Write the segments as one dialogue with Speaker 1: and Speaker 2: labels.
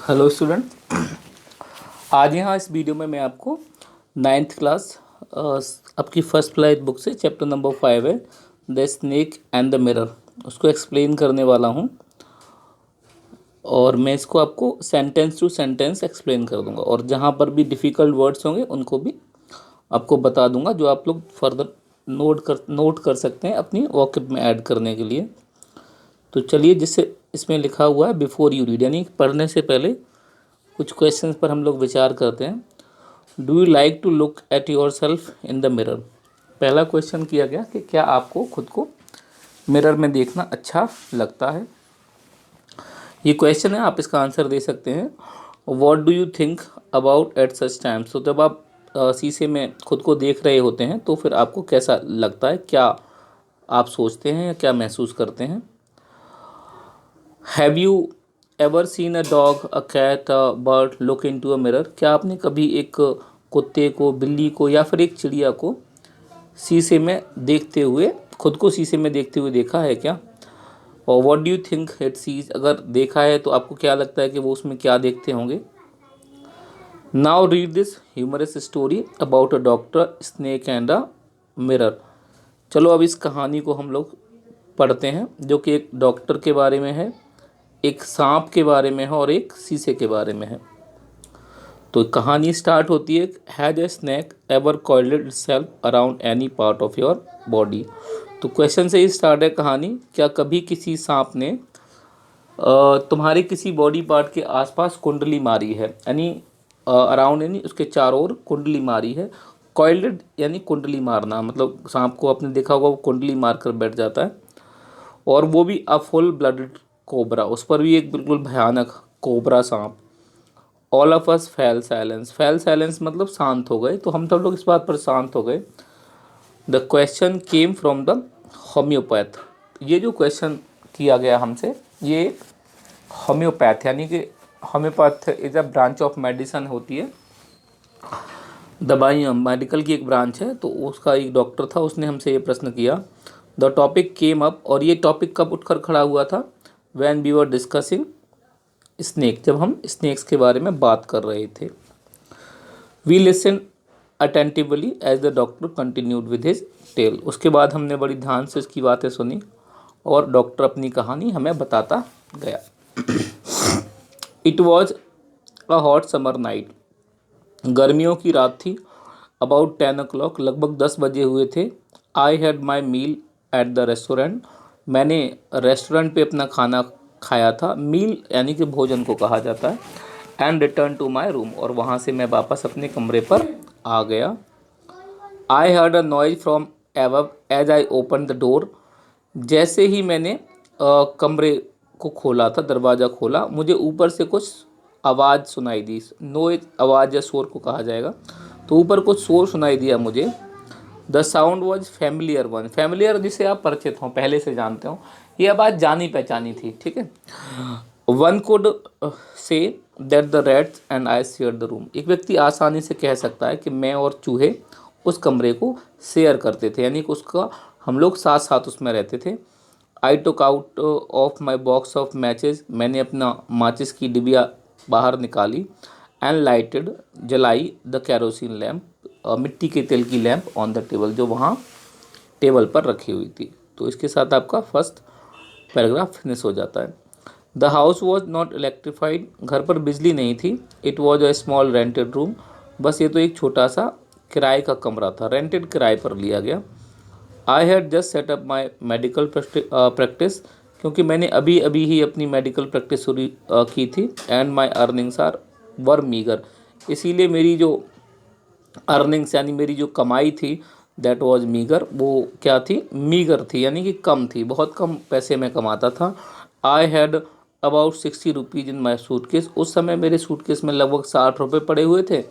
Speaker 1: Hello student. आज यहाँ इस वीडियो में मैं आपको नाइन्थ क्लास आपकी फर्स्ट फ्लाइट बुक से चैप्टर नंबर 5 है the snake and the mirror, उसको एक्सप्लेन करने वाला हूँ। और मैं इसको आपको सेंटेंस टू सेंटेंस एक्सप्लेन कर दूँगा, और जहाँ पर भी डिफ़िकल्ट वर्ड्स होंगे उनको भी आपको बता दूँगा, जो आप लोग फर्दर नोट कर सकते हैं अपनी वॉकअप में ऐड करने के लिए। तो चलिए, जिससे इसमें लिखा हुआ है बिफोर यू रीड, यानी पढ़ने से पहले कुछ क्वेश्चंस पर हम लोग विचार करते हैं। Do you like to look at your self in the mirror. पहला क्वेश्चन किया गया कि क्या आपको खुद को मिरर में देखना अच्छा लगता है। ये क्वेश्चन है, आप इसका आंसर दे सकते हैं what do you think about at such times. तो जब आप शीशे में खुद को देख रहे होते हैं तो फिर आपको कैसा लगता है, क्या आप सोचते हैं या क्या महसूस करते हैं। Have you ever seen a dog, a cat, a bird look in to a mirror. क्या आपने कभी एक कुत्ते को, बिल्ली को या फिर एक चिड़िया को शीशे में देखते हुए, खुद को शीशे में देखते हुए देखा है क्या। और what do you think it sees, अगर देखा है तो आपको क्या लगता है कि वो उसमें क्या देखते होंगे। Now read this humorous story about a doctor, snake and a mirror. चलो अब इस कहानी को हम लोग पढ़ते हैं, जो कि एक डॉक्टर के बारे में है, एक सांप के बारे में है और एक शीशे के बारे में है। तो कहानी स्टार्ट होती है, has a snack ever coiled itself around any part of your body. तो क्वेश्चन से ही स्टार्ट है कहानी, क्या कभी किसी सांप ने तुम्हारे किसी बॉडी पार्ट के आसपास कुंडली मारी है, यानी अराउंड यानी उसके चारों ओर कुंडली मारी है। कॉइल्ड यानी कुंडली मारना, मतलब सांप को आपने देखा होगा वो कुंडली मार कर बैठ जाता है, और वो भी अ फुल ब्लडेड कोबरा, उस पर भी एक बिल्कुल भयानक कोबरा सांप। All of us fail silence, fail silence मतलब शांत हो गए, तो हम सब लोग इस बात पर शांत हो गए। The question came from the homeopath. ये जो क्वेश्चन किया गया हमसे, ये होम्योपैथ यानी कि homeopath is a branch of medicine होती है, दवाई मेडिकल की एक ब्रांच है। तो उसका एक डॉक्टर था, उसने हमसे ये प्रश्न किया। द टॉपिक केम अप, और ये टॉपिक कब उठकर खड़ा हुआ था, when we were discussing snake, जब हम स्नेक्स के बारे में बात कर रहे थे। We listen attentively as the doctor continued with his tale. उसके बाद हमने बड़ी ध्यान से उसकी बातें सुनी और डॉक्टर अपनी कहानी हमें बताता गया। It was a hot summer night, गर्मियों की रात थी। अबाउट 10 o'clock, लगभग 10 बजे हुए थे। I had my meal at the restaurant, मैंने रेस्टोरेंट पे अपना खाना खाया था। मील यानी कि भोजन को कहा जाता है। And return to my room, और वहाँ से मैं वापस अपने कमरे पर आ गया। I heard a noise from above as I open the door, जैसे ही मैंने कमरे को खोला था, दरवाज़ा खोला, मुझे ऊपर से कुछ आवाज़ सुनाई दी। नॉइज आवाज़ या शोर को कहा जाएगा। तो ऊपर कुछ शोर सुनाई दिया मुझे। The sound was familiar one, familiar जिसे आप परिचित हों, पहले से जानते हो, ये आवाज़ जानी पहचानी थी, ठीक है। One could say that the rats and I share the room, एक व्यक्ति आसानी से कह सकता है कि मैं और चूहे उस कमरे को शेयर करते थे, यानी कि उसका हम लोग साथ साथ उसमें रहते थे। I took out of my box of matches, मैंने अपना माचिस की डिबिया बाहर निकाली। एंड लाइटेड, जलाई द कैरोसिन लैम्प, मिट्टी के तेल की लैंप ऑन द टेबल, जो वहाँ टेबल पर रखी हुई थी। तो इसके साथ आपका फर्स्ट पैराग्राफ फिनिश हो जाता है। The house was not electrified, घर पर बिजली नहीं थी। It was a small rented room, बस ये तो एक छोटा सा किराए का कमरा था, रेंटेड किराए पर लिया गया। I had just set up my medical practice, क्योंकि मैंने अभी अभी ही अपनी मेडिकल प्रैक्टिस शुरू की थी। And my earnings are were meagre, इसीलिए मेरी जो अर्निंग्स यानी मेरी जो कमाई थी, दैट वाज मीगर, वो क्या थी, मीगर थी, यानी कि कम थी, बहुत कम पैसे में कमाता था। I had about 60 rupees in my suitcase, उस समय मेरे सूटकेस में लगभग 60 रुपये पड़े हुए थे।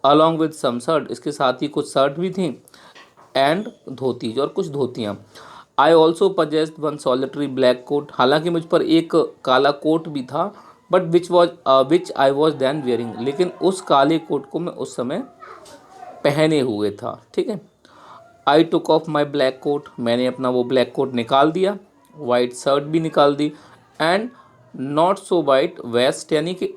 Speaker 1: अलॉन्ग विद सम शर्ट, इसके साथ ही कुछ शर्ट भी थी। एंड धोतीज, और कुछ धोतियाँ। I also possessed one solitary black coat, हालांकि मुझ पर एक काला कोट भी था। But which I was then wearing, लेकिन उस काले कोट को मैं उस समय पहने हुए था, ठीक है। I took off my black coat, मैंने अपना वो ब्लैक कोट निकाल दिया। वाइट शर्ट भी निकाल दी। And not so white vest, यानी कि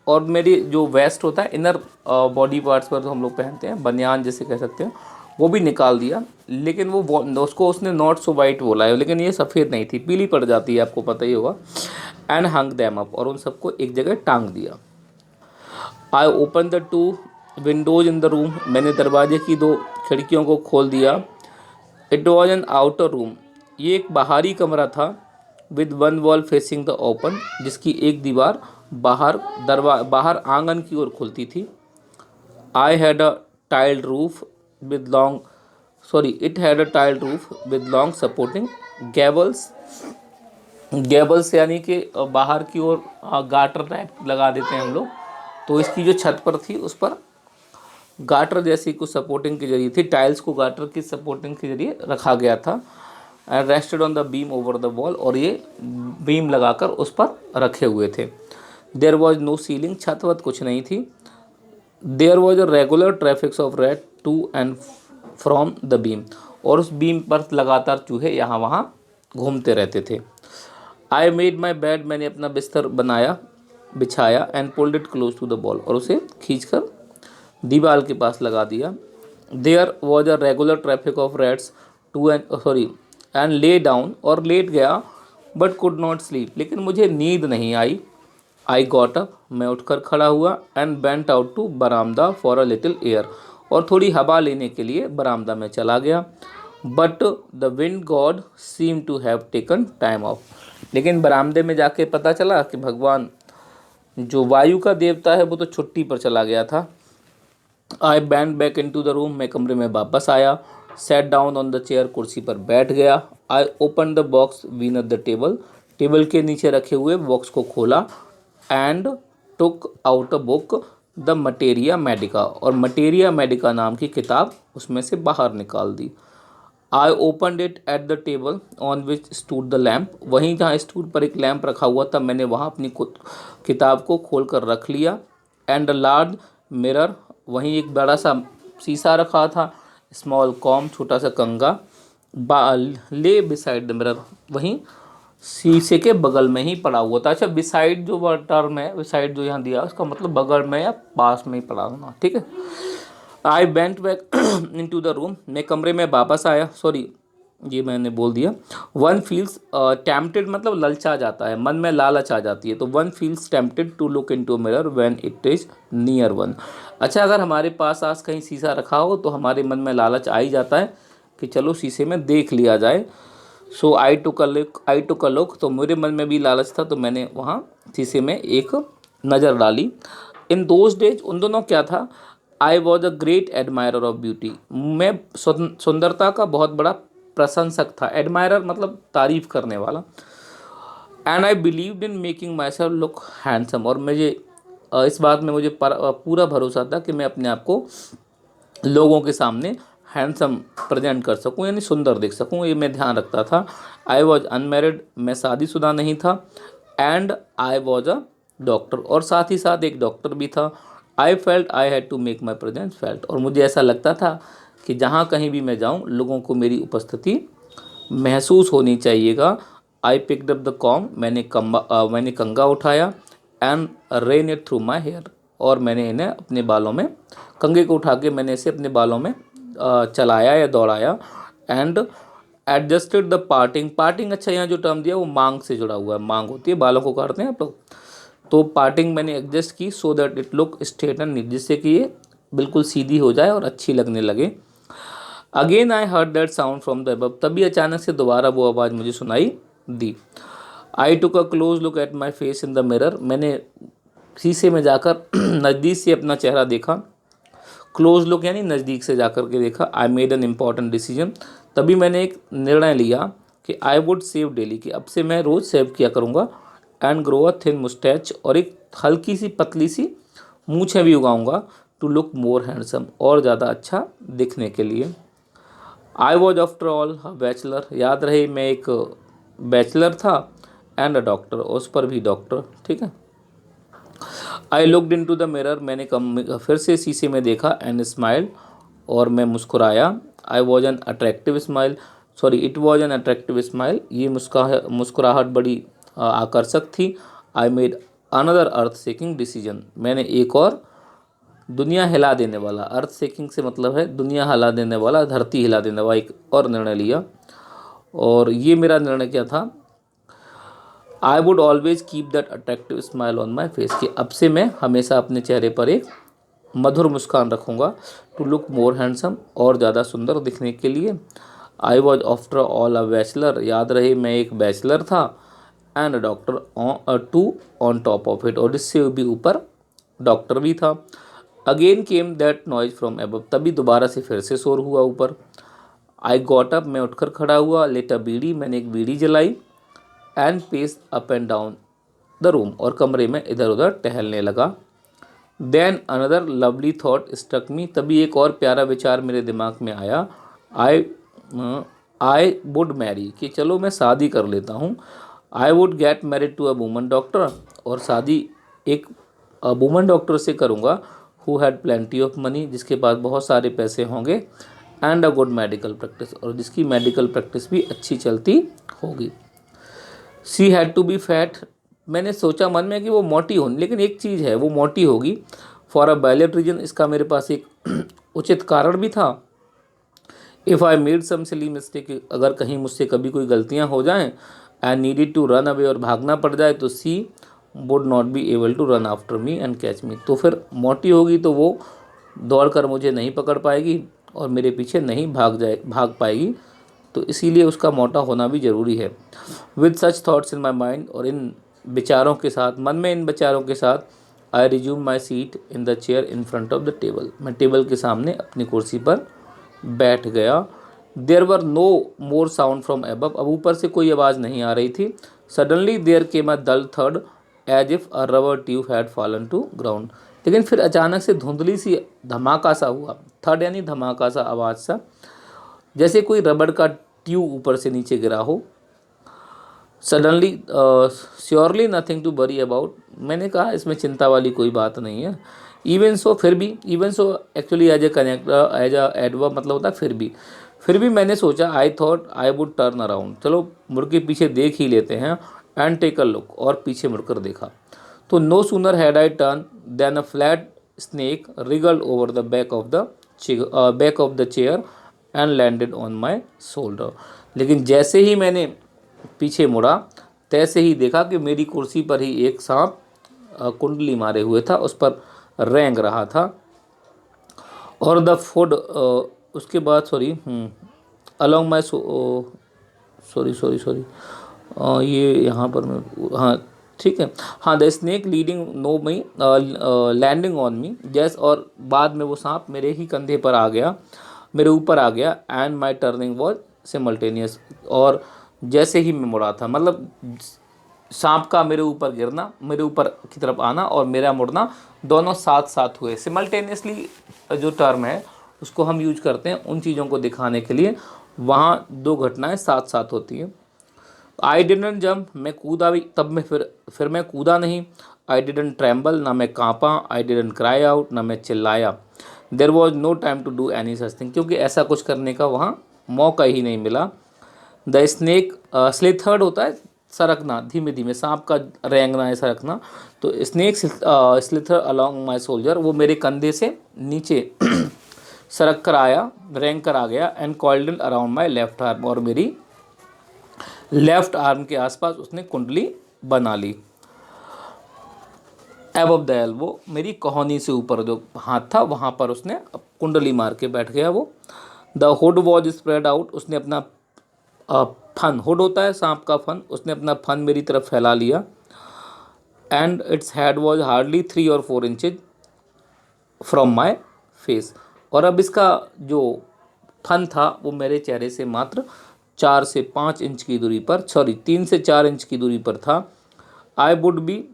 Speaker 1: और मेरी जो वेस्ट होता है इनर बॉडी पार्ट्स पर जो हम लोग पहनते हैं, बनियान जैसे कह सकते हैं, वो भी निकाल दिया। लेकिन उसको उसने नॉट सो वाइट बोला है, लेकिन ये सफ़ेद नहीं थी, पीली पड़ जाती है, आपको पता ही होगा। एंड हंग दैम अप, और उन सबको एक जगह टांग दिया। आई open the two Windows in the room, मैंने दरवाजे की 2 खिड़कियों को खोल दिया। It was an outer room, ये एक बाहरी कमरा था। With one wall facing the open, जिसकी एक दीवार बाहर आंगन की ओर खुलती थी। I had a tiled roof with long it had a tiled roof with long supporting gables. Gables यानी कि बाहर की ओर गाटर टाइप लगा देते हैं हम लोग, तो इसकी जो छत पर थी उस पर गाटर जैसी कुछ सपोर्टिंग के जरिए थी, टाइल्स को गाटर की सपोर्टिंग के जरिए रखा गया था। And rested on the beam over the wall, और ये बीम लगाकर उस पर रखे हुए थे। देयर वॉज नो सीलिंग, छत वत कुछ नहीं थी। There was a regular traffic of rat to and from the beam, और उस बीम पर लगातार चूहे यहाँ वहाँ घूमते रहते थे। आई मेड माई बेड, मैंने अपना बिस्तर बिछाया। And pulled it close to the wall, और उसे खींचकर दीवार के पास लगा दिया। There was a regular traffic of rats to and lay down, और लेट गया, बट कुड नॉट स्लीप, लेकिन मुझे नींद नहीं आई। आई गॉट अप, मैं उठकर खड़ा हुआ। एंड वेंट आउट टू बरामदा फॉर अ लिटिल एयर, और थोड़ी हवा लेने के लिए बरामदा में चला गया। But the wind god seem to have taken time off, लेकिन बरामदे में जाके पता चला कि भगवान जो वायु का देवता है वो तो छुट्टी पर चला गया था। I went back in to the room, मैं कमरे में वापस आया। Sat down on the chair, कुर्सी पर बैठ गया। आई ओपन द बॉक्स वीनर द टेबल, टेबल के नीचे रखे हुए बॉक्स को खोला। And took out a book the materia medica, और मटेरिया मेडिका नाम की किताब उसमें से बाहर निकाल दी। I opened it at the table on which stood the lamp, वहीं जहाँ स्टूल पर एक लैम्प रखा हुआ था, मैंने वहाँ अपनी किताब को खोल कर रख लिया। एंड अ लार्ज मिरर, वहीं एक बड़ा सा शीशा रखा था। स्मॉल कॉम, छोटा सा कंगा, ले बिसाइड द मिरर, वहीं शीशे के बगल में ही पड़ा हुआ था। अच्छा, बिसाइड जो वर्ड टर्म है, बिसाइड जो यहाँ दिया उसका मतलब बगल में या पास में ही पड़ा होना, ठीक है। I went back in to the room, मैं कमरे में वापस आया। ये मैंने बोल दिया। वन फील्स टेम्पटेड, मतलब ललचा जाता है, मन में लालच आ जाती है, तो one feels tempted to look into a mirror when it is near one. अच्छा, अगर हमारे पास कहीं शीशा रखा हो तो हमारे मन में लालच आ ही जाता है कि चलो शीशे में देख लिया जाए। सो आई टुक अ लुक, तो मेरे मन में भी लालच था, तो मैंने वहाँ शीशे में एक नज़र डाली। इन दोज डेज, उन दोनों क्या था, आई was a great admirer of beauty, मैं सुंदरता का बहुत बड़ा प्रशंसक था। एडमायरर मतलब तारीफ करने वाला। And I believed in making my self look handsome, और मुझे इस बात में मुझे पूरा भरोसा था कि मैं अपने आप को लोगों के सामने हैंडसम प्रेजेंट कर सकूं, यानी सुंदर दिख सकूं, ये मैं ध्यान रखता था। आई वॉज अनमेरिड, मैं शादीशुदा नहीं था। And I was a doctor, और साथ ही साथ एक डॉक्टर भी था। I felt I had to make my presence felt, और मुझे ऐसा लगता था कि जहाँ कहीं भी मैं जाऊँ लोगों को मेरी उपस्थिति महसूस होनी चाहिएगा। I picked up the comb, मैंने कंगा उठाया। And ran it through my hair, और मैंने इन्हें अपने बालों में, कंगे को उठा के मैंने इसे अपने बालों में चलाया या दौड़ाया। एंड एडजस्टेड द पार्टिंग, अच्छा यहाँ जो टर्म दिया वो मांग से जुड़ा हुआ है, मांग होती है, बालों को काटते हैं आप लोग, तो पार्टिंग मैंने एडजस्ट की so that it look straight and neat, जिससे कि ये बिल्कुल सीधी हो जाए और अच्छी लगने लगे। Again I heard that sound from the above, तभी अचानक से दोबारा वो आवाज़ मुझे सुनाई दी। I took a close look at my face in the mirror, मैंने शीशे में जाकर नज़दीक से अपना चेहरा देखा। क्लोज लुक यानी नज़दीक से जाकर के देखा। I made an important decision, तभी मैंने एक निर्णय लिया कि आई वुड सेव डेली, कि अब से मैं रोज़ सेव किया करूँगा। And grow a thin moustache, और एक हल्की सी पतली सी मूछें भी उगाऊंगा। टू लुक मोर हैंडसम, और ज़्यादा अच्छा दिखने के लिए। I was after all bachelor, याद रहे मैं एक बैचलर था। एंड अ डॉक्टर, उस पर भी डॉक्टर, ठीक है। I looked in to the mirror, मैंने फिर से शीशे में देखा। एंड स्माइल, और मैं मुस्कुराया। I was an attractive smile, it was an attractive smile, ये मुस्कुराहट बड़ी आकर्षक थी। I made another earth shaking decision, मैंने एक और दुनिया हिला देने वाला, अर्थ शेकिंग से मतलब है दुनिया हिला देने वाला, धरती हिला देने वाला एक और निर्णय लिया। और ये मेरा निर्णय क्या था, I would always keep that attractive smile on my face, कि अब से मैं हमेशा अपने चेहरे पर एक मधुर मुस्कान रखूँगा, टू लुक मोर हैंडसम, और ज़्यादा सुंदर दिखने के लिए। I was after all a bachelor, याद रहे मैं एक बैचलर था, and doctor too on top of it, और इससे भी ऊपर डॉक्टर भी था। Again came that noise from above, तभी दोबारा से फिर से शोर हुआ ऊपर। आई गॉट अप, मैं उठकर खड़ा हुआ। लेट अ बीड़ी, मैंने एक बीड़ी जलाई। And pace up and down the room, और कमरे में इधर उधर टहलने लगा। Then another lovely thought struck me, तभी एक और प्यारा विचार मेरे दिमाग में आया। आई वुड मैरी, कि चलो मैं शादी कर लेता हूँ। I would get married to a woman doctor, और शादी एक वुमन डॉक्टर से करूँगा, who had plenty of money, जिसके पास बहुत सारे पैसे होंगे, and a good medical practice, और जिसकी मेडिकल प्रैक्टिस भी अच्छी चलती होगी। She had to be fat, मैंने सोचा मन में कि वो मोटी होगी, लेकिन एक चीज़ है, वो मोटी होगी फॉर अ वैलिड रीजन, इसका मेरे पास एक उचित कारण भी था। If I made some silly mistake, अगर कहीं मुझसे कभी कोई गलतियां हो जाएं, and needed to run away, और भागना पड़ जाए, तो she would not be able to run after me and catch me, तो फिर मोटी होगी तो वो दौड़ कर मुझे नहीं पकड़ पाएगी और मेरे पीछे नहीं भाग पाएगी, तो इसीलिए उसका मोटा होना भी ज़रूरी है। With such thoughts in my mind, और इन विचारों के साथ, मन में इन विचारों के साथ, I resume my seat in the chair in front of the table, मैं टेबल के सामने अपनी कुर्सी पर बैठ गया। There were no more sound from above, अब ऊपर से कोई आवाज़ नहीं आ रही थी। Suddenly there came a dull थर्ड as if a rubber tube had fallen to ground, लेकिन फिर अचानक से धुंधली सी धमाका सा हुआ, थर्ड यानी धमाका सा, आवाज़ सा, जैसे कोई रबड़ का ट्यूब ऊपर से नीचे गिरा हो। Suddenly surely nothing to worry about, मैंने कहा इसमें चिंता वाली कोई बात नहीं है। इवन सो, फिर भी, even so actually as a connector, as a adverb मतलब होता है फिर भी मैंने सोचा, I thought I would turn around, चलो मुड़ के पीछे देख ही लेते हैं, एंड टेक अ लुक, और पीछे मुड़कर देखा तो no sooner had I turn than a flat snake wriggled over the back of the chair and landed on my shoulder, लेकिन जैसे ही मैंने पीछे मुड़ा, तैसे ही देखा कि मेरी कुर्सी पर ही एक सांप कुंडली मारे हुए था, उस पर रेंग रहा था। और द फुड, उसके बाद सॉरी अलॉन्ग माई सॉरी ये यहाँ पर मैं, हाँ ठीक है, हाँ, the snake leading no me landing on me, जैस, और बाद में वो सांप मेरे ही कंधे पर आ गया, मेरे ऊपर आ गया। And my turning was simultaneous, और जैसे ही मैं मुड़ा था, मतलब सांप का मेरे ऊपर गिरना, मेरे ऊपर की तरफ आना और मेरा मुड़ना, दोनों साथ साथ हुए। सिमल्टेनियसली जो टर्म है उसको हम यूज करते हैं उन चीज़ों को दिखाने के लिए वहाँ दो घटनाएं साथ साथ होती हैं। आई डिडंट जंप, मैं कूदा भी, तब मैं फिर मैं कूदा नहीं। आई डिडंट ट्रैम्बल, ना मैं कांपा। आई डिडंट क्राई आउट, ना मैं चिल्लाया। There was no time to do any such thing, क्योंकि ऐसा कुछ करने का वहाँ मौका ही नहीं मिला। द स्नेक स्लिथर्ड होता है सरकना, धीमे धीमे, सांप का रेंगना है सरकना, तो snake slither along my shoulder, वो मेरे कंधे से नीचे सरक कर आया, रेंग कर आ गया। And coiled around my left arm, और मेरी लेफ्ट आर्म के आसपास उसने कुंडली बना ली। एबव द एल्बो, मेरी कोहनी से ऊपर जो हाथ था वहाँ पर उसने कुंडली मार के बैठ गया वो। The hood was spread out, उसने अपना फन, हुड होता है सांप का फन, उसने अपना फन मेरी तरफ फैला लिया। And its head was hardly 3 और 4 इंचेज फ्रॉम माई फेस, और अब इसका जो फन था वो मेरे चेहरे से मात्र 4 से 5 इंच की दूरी पर, सॉरी 3 से 4 इंच की दूरी पर था। I would be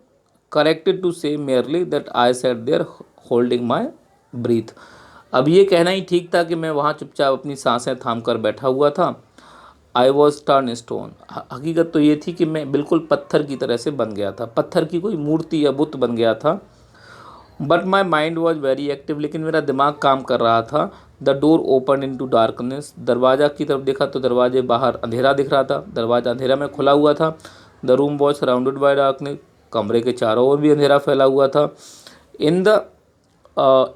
Speaker 1: corrected to say merely that I sat there holding my breath, अब ये कहना ही ठीक था कि मैं वहाँ चुपचाप अपनी सांसें थाम कर बैठा हुआ था। आई वॉज टर्न स्टोन, हकीकत तो ये थी कि मैं बिल्कुल पत्थर की तरह से बन गया था, पत्थर की कोई मूर्ति या बुत बन गया था। But my mind was very active, लेकिन मेरा दिमाग काम कर रहा था। The door open in to darkness, दरवाज़ा की तरफ देखा तो दरवाजे बाहर अंधेरा दिख रहा था, दरवाज़ा अंधेरा में खुला हुआ था। The room was surrounded by darkness, कमरे के चारों ओर भी अंधेरा फैला हुआ था। In the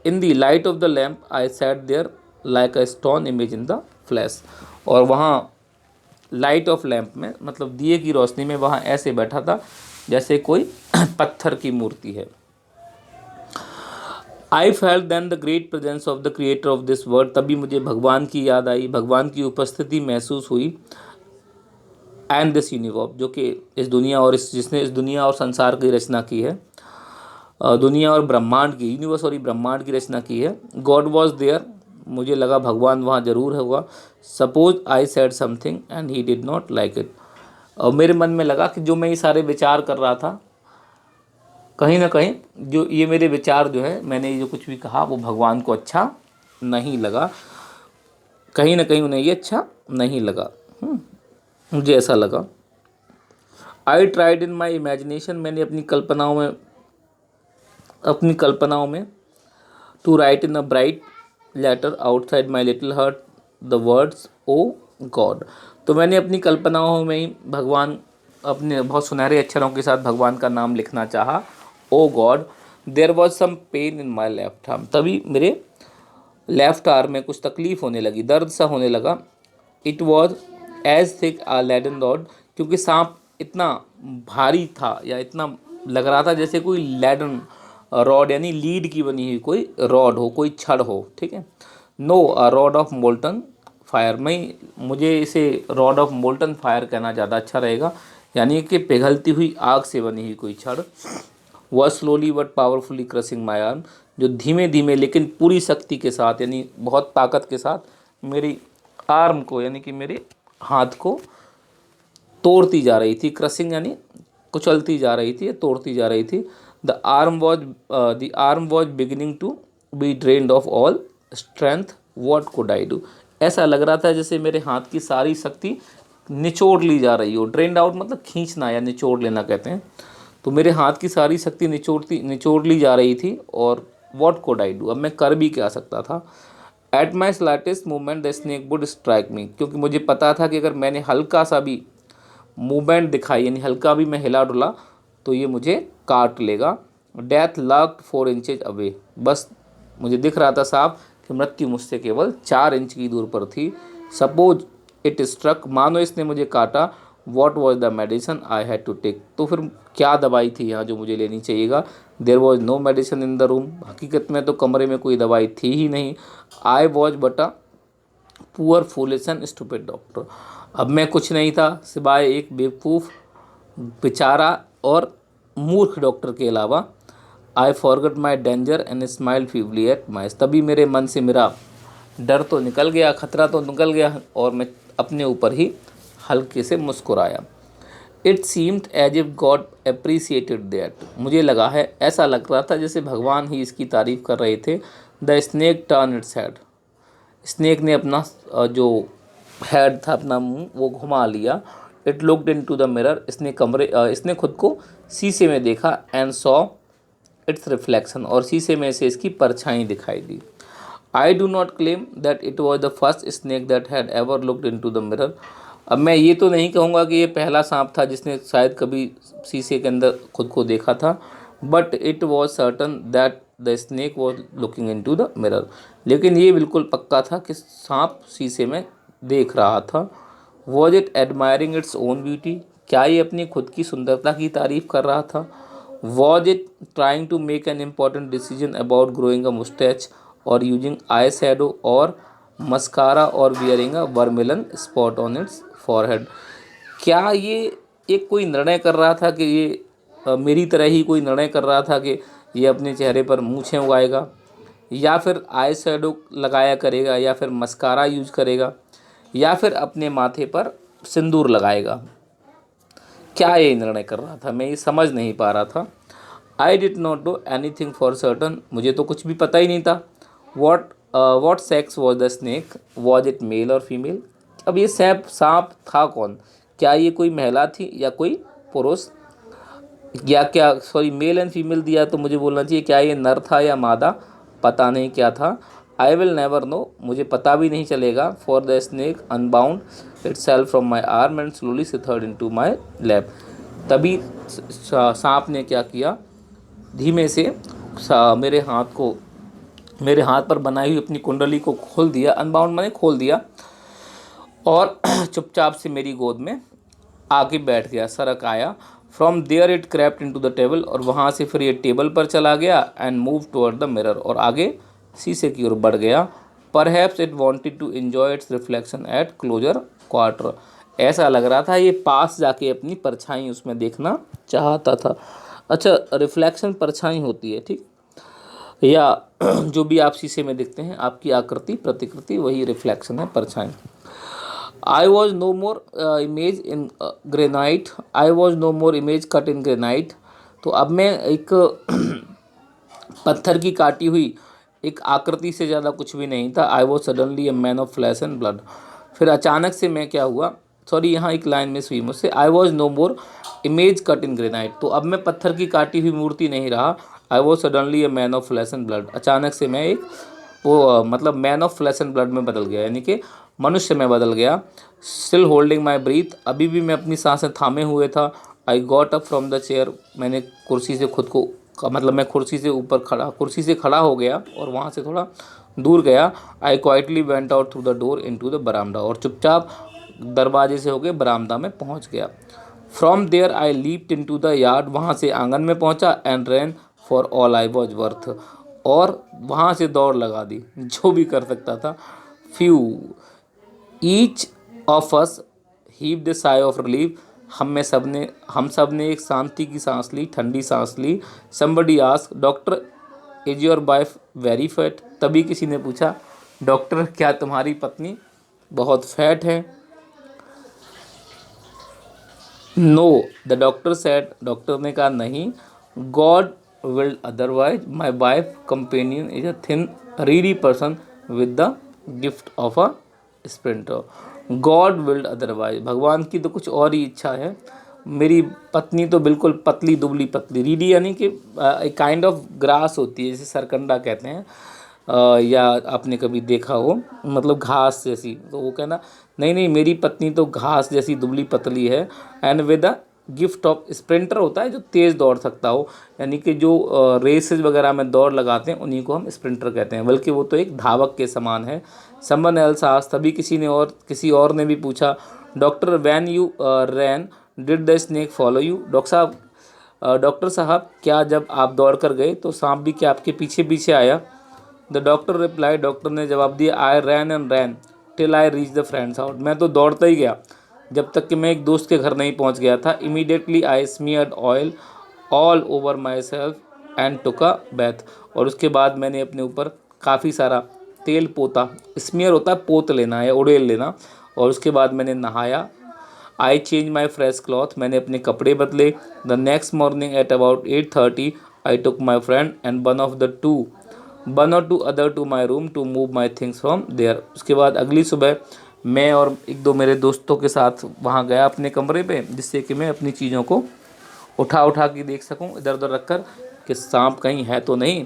Speaker 1: in the light of the lamp I sat there like a stone image in the flash. और वहाँ लाइट ऑफ लैम्प में मतलब दिए की रोशनी में वहाँ ऐसे बैठा था जैसे कोई पत्थर की मूर्ति है। I felt then the great presence of the creator of this world. तभी मुझे भगवान की याद आई, भगवान की उपस्थिति महसूस हुई। एंड दिस यूनिवर्स, जो कि इस दुनिया और इस जिसने इस दुनिया और संसार की रचना की है, दुनिया और ब्रह्मांड की, यूनिवर्स और ब्रह्मांड की रचना की है। गॉड वॉज देयर, मुझे लगा भगवान वहाँ जरूर होगा। Suppose I said something and he did not like it. और मेरे मन में लगा कि जो मैं ये सारे विचार कर रहा था, कहीं ना कहीं जो ये मेरे विचार जो है, मैंने जो कुछ भी कहा वो भगवान को अच्छा नहीं लगा, कहीं ना कहीं उन्हें ये अच्छा नहीं लगा। मुझे ऐसा लगा। I tried in my imagination, मैंने अपनी कल्पनाओं में to write in a bright letter outside my little heart the words O God. तो मैंने अपनी कल्पनाओं में ही भगवान, अपने बहुत सुनहरे अक्षरों के साथ भगवान का नाम लिखना चाहा, O God. There was some pain in my left arm, तभी मेरे लेफ्ट आर्म में कुछ तकलीफ होने लगी, दर्द सा होने लगा। It was as thick a laden rod, क्योंकि सांप इतना भारी था या इतना लग रहा था जैसे कोई लेडन रॉड यानी लीड की बनी हुई कोई रॉड हो, कोई छड़ हो, ठीक है। No, a rod of molten fire, मुझे इसे रॉड ऑफ मोल्टन फायर कहना ज़्यादा अच्छा रहेगा, यानी कि पिघलती हुई आग से बनी हुई कोई छड़। वह slowly but powerfully crushing my arm, जो धीमे धीमे लेकिन पूरी शक्ति के साथ यानी बहुत ताकत के साथ मेरी आर्म को यानी कि मेरे हाथ को तोड़ती जा रही थी। क्रशिंग यानी कुचलती जा रही थी, तोड़ती जा रही थी। The arm was beginning to be drained of all strength, what could I do. ऐसा लग रहा था जैसे मेरे हाथ की सारी शक्ति निचोड़ ली जा रही हो। ड्रेन्ड आउट मतलब खींचना या निचोड़ लेना कहते हैं। तो मेरे हाथ की सारी शक्ति निचोड़ ली जा रही थी, और व्हाट कुड आई डू, अब मैं कर भी क्या सकता था। At my slightest movement the snake would strike मी, क्योंकि मुझे पता था कि अगर मैंने हल्का सा भी मूवमेंट दिखाई यानी हल्का भी मैं हिला डुला तो ये मुझे काट लेगा। डेथ लर्क्ड 4 इंचेज अवे, बस मुझे दिख रहा था साफ कि मृत्यु मुझसे केवल 4 इंच की दूर पर थी। सपोज इट स्ट्रक, मानो इसने मुझे काटा। What was the medicine I had to take, तो फिर क्या दवाई थी यहाँ जो मुझे लेनी चाहिएगा। There was no medicine in the room, हकीकत में तो कमरे में कोई दवाई थी ही नहीं। I was but a poor foolish and stupid doctor, अब मैं कुछ नहीं था सिवाय एक बेवकूफ़, बेचारा और मूर्ख डॉक्टर के अलावा। I forgot my danger and smile feebly at my, तभी मेरे मन से मेरा डर तो निकल गया, खतरा तो निकल गया, और मैं अपने ऊपर ही हल्के से मुस्कुराया। It seemed as if God appreciated that, मुझे लगा है, ऐसा लग रहा था जैसे भगवान ही इसकी तारीफ़ कर रहे थे। The snake turn its head, snake ने अपना जो हेड था, अपना मुंह वो घुमा लिया। It looked in to the mirror, इसने खुद को शीशे में देखा। एंड सॉ इट्स रिफ्लेक्शन, और शीशे में से इसकी परछाई दिखाई दी। I do not claim that it was the first snake that had ever looked in to the mirror, अब मैं ये तो नहीं कहूँगा कि ये पहला सांप था जिसने शायद कभी शीशे के अंदर खुद को देखा था। But it was certain that the snake was looking in to the mirror, लेकिन ये बिल्कुल पक्का था कि सांप शीशे में देख रहा था। Was it admiring its own beauty, क्या ये अपनी खुद की सुंदरता की तारीफ कर रहा था। Was it trying to make an important decision about growing a moustache और यूजिंग आई शैडो और मस्कारा और wearing a vermilion spot on its forehead, क्या ये एक कोई निर्णय कर रहा था कि ये मेरी तरह ही कोई निर्णय कर रहा था कि ये अपने चेहरे पर मूछें उगाएगा, या फिर आई शैडो लगाया करेगा, या फिर मस्कारा यूज करेगा, या फिर अपने माथे पर सिंदूर लगाएगा। क्या ये निर्णय कर रहा था, मैं ये समझ नहीं पा रहा था। I did not do any thing for certain, मुझे तो कुछ भी पता ही नहीं था। What sex was the snake, was it male और फीमेल, अब ये सांप था कौन, क्या ये कोई महिला थी या कोई पुरुष, या क्या सॉरी मेल एंड फीमेल दिया तो मुझे बोलना चाहिए क्या ये नर था या मादा, पता नहीं क्या था। आई विल नेवर नो, मुझे पता भी नहीं चलेगा। For the snake unbound itself from my arm and slowly slithered into my lap, तभी सांप ने क्या किया, धीमे से मेरे हाथ पर बनाई हुई अपनी कुंडली को खोल दिया, अनबाउंड मैंने खोल दिया, और चुपचाप से मेरी गोद में आके बैठ गया, सरक आया। From there it crept into the table, और वहाँ से फिर ये टेबल पर चला गया, and move toward the mirror, और आगे शीशे की ओर बढ़ गया। Perhaps it wanted to enjoy its reflection at closer quarter, ऐसा लग रहा था ये पास जाके अपनी परछाई उसमें देखना चाहता था। अच्छा, रिफ्लेक्शन परछाई होती है, ठीक, या जो भी आप शीशे में देखते हैं आपकी आकृति प्रतिकृति, वही रिफ्लेक्शन है, परछाई। I was no more image in granite, I was no more image cut in granite, तो अब मैं एक पत्थर की काटी हुई एक आकृति से ज़्यादा कुछ भी नहीं था। I was suddenly a man of flash and blood, फिर अचानक से मैं क्या हुआ, सॉरी यहाँ एक लाइन मिस हुई मुझसे, I was no more image cut in granite, तो अब मैं पत्थर की काटी हुई मूर्ति नहीं रहा। I was suddenly a man of flash and blood, अचानक से मैं एक मतलब man of flash and blood में बदल गया, यानी कि मनुष्य में बदल गया। स्टिल होल्डिंग माई ब्रीथ, अभी भी मैं अपनी सांसें थामे हुए था। I got up from the chair, मैंने कुर्सी से खुद को मतलब मैं कुर्सी से खड़ा हो गया और वहाँ से थोड़ा दूर गया। I quietly went out through the door into the baramda, और चुपचाप दरवाजे से होकर बरामदा में पहुँच गया। From there I leaped into the yard, वहाँ से आंगन में पहुँचा। And ran for all I was worth, और वहाँ से दौड़ लगा दी जो भी कर सकता था। Phew each of us heaved a sigh of relief, हम सब ने एक शांति की सांस ली, ठंडी सांस ली। Somebody asked, doctor is your wife very fat, तभी किसी ने पूछा, डॉक्टर क्या तुम्हारी पत्नी बहुत फैट है? No, the doctor said, doctor ने कहा नहीं। God willed otherwise, my wife companion is a thin reedy person with the gift of a sprinter. God willed otherwise, भगवान की तो कुछ और ही इच्छा है, मेरी पत्नी तो बिल्कुल पतली दुबली पतली, रीडी यानी कि एक काइंड ऑफ ग्रास होती है, जैसे सरकंडा कहते हैं, या आपने कभी देखा हो, मतलब घास जैसी, तो वो कहना नहीं नहीं मेरी पत्नी तो घास जैसी दुबली पतली है। And with a gift of sprinter होता है जो तेज़ दौड़ सकता हो, यानी कि जो रेसेज वगैरह में दौड़ लगाते हैं उन्हीं को हम स्प्रिंटर कहते हैं, बल्कि वो तो एक धावक के समान है। समवन एल्स आस्क्ड, तभी किसी और ने भी पूछा, doctor when you ran did the snake follow you, doctor साहब क्या जब आप दौड़ कर गए तो सांप भी क्या आपके पीछे पीछे आया? द डॉक्टर रिप्लाई, डॉक्टर ने जवाब दिया, I ran and ran till I reach the friend's house, मैं तो दौड़ता ही गया जब तक कि मैं एक दोस्त के घर नहीं पहुंच गया था। Immediately I smeared oil all over myself and took a bath, और उसके बाद मैंने अपने ऊपर काफ़ी सारा तेल पोता, स्मीयर होता है पोत लेना या उड़ेल लेना, और उसके बाद मैंने नहाया। I change my fresh cloth, मैंने अपने कपड़े बदले। The next morning at about 8:30 I took my friend and one और two other to my room to move my things from there, उसके बाद अगली सुबह मैं और एक दो मेरे दोस्तों के साथ वहाँ गया अपने कमरे पे, जिससे कि मैं अपनी चीज़ों को उठा के देख सकूं इधर उधर रख कर कि सांप कहीं है तो नहीं।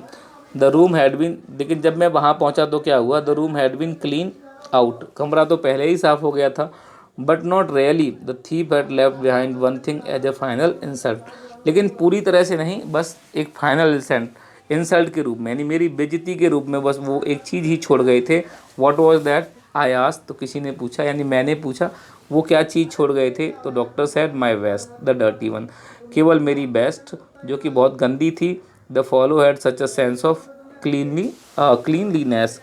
Speaker 1: द रूम हैड बीन, लेकिन जब मैं वहाँ पहुँचा तो क्या हुआ, the room had been clean out, कमरा तो पहले ही साफ़ हो गया था। But not really, the thief had left behind one thing as a final insult, लेकिन पूरी तरह से नहीं, बस एक फाइनल इंसल्ट के रूप में, यानी मेरी बेइज्जती के रूप में बस वो एक चीज़ ही छोड़ गए थे। What was that I asked, तो किसी ने पूछा यानी मैंने पूछा वो क्या चीज़ छोड़ गए थे, तो doctor said my waste the dirty one, केवल मेरी बेस्ट जो कि बहुत गंदी थी। The follow had such a sense of cleanliness,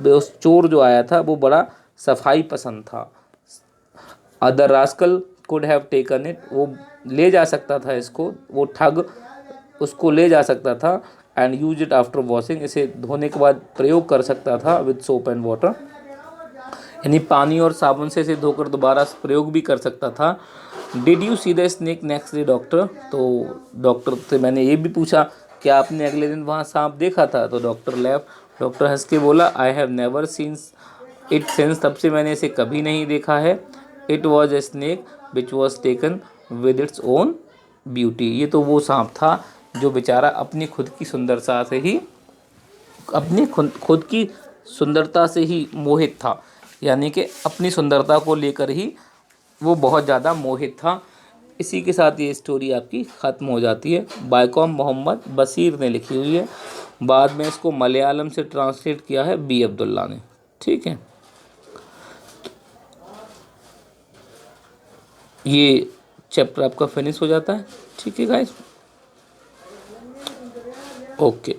Speaker 1: उस चोर जो आया था वो बड़ा सफाई पसंद था। Other rascal could have taken it, वो ले जा सकता था इसको, वो ठग उसको ले जा सकता था। And use it after washing, इसे धोने के बाद प्रयोग कर सकता था विद सोप एंड वाटर, यानी पानी और साबुन से इसे धोकर दोबारा प्रयोग भी कर सकता था। Did you see the snake next day doctor, तो डॉक्टर से मैंने ये भी पूछा कि आपने अगले दिन वहाँ सांप देखा था, तो डॉक्टर हंस के बोला, I have never seen it since, तब से मैंने इसे कभी नहीं देखा है। It was a snake which was taken with its own beauty, ये तो वो सांप था जो बेचारा अपनी खुद की सुंदरता से ही मोहित था, यानी कि अपनी सुंदरता को लेकर ही वो बहुत ज़्यादा मोहित था। इसी के साथ ये स्टोरी आपकी ख़त्म हो जाती है। बायकॉम मोहम्मद बशीर ने लिखी हुई है, बाद में इसको मलयालम से ट्रांसलेट किया है बी अब्दुल्ला ने। ठीक है, ये चैप्टर आपका फिनिश हो जाता है। ठीक है गाइस, ओके।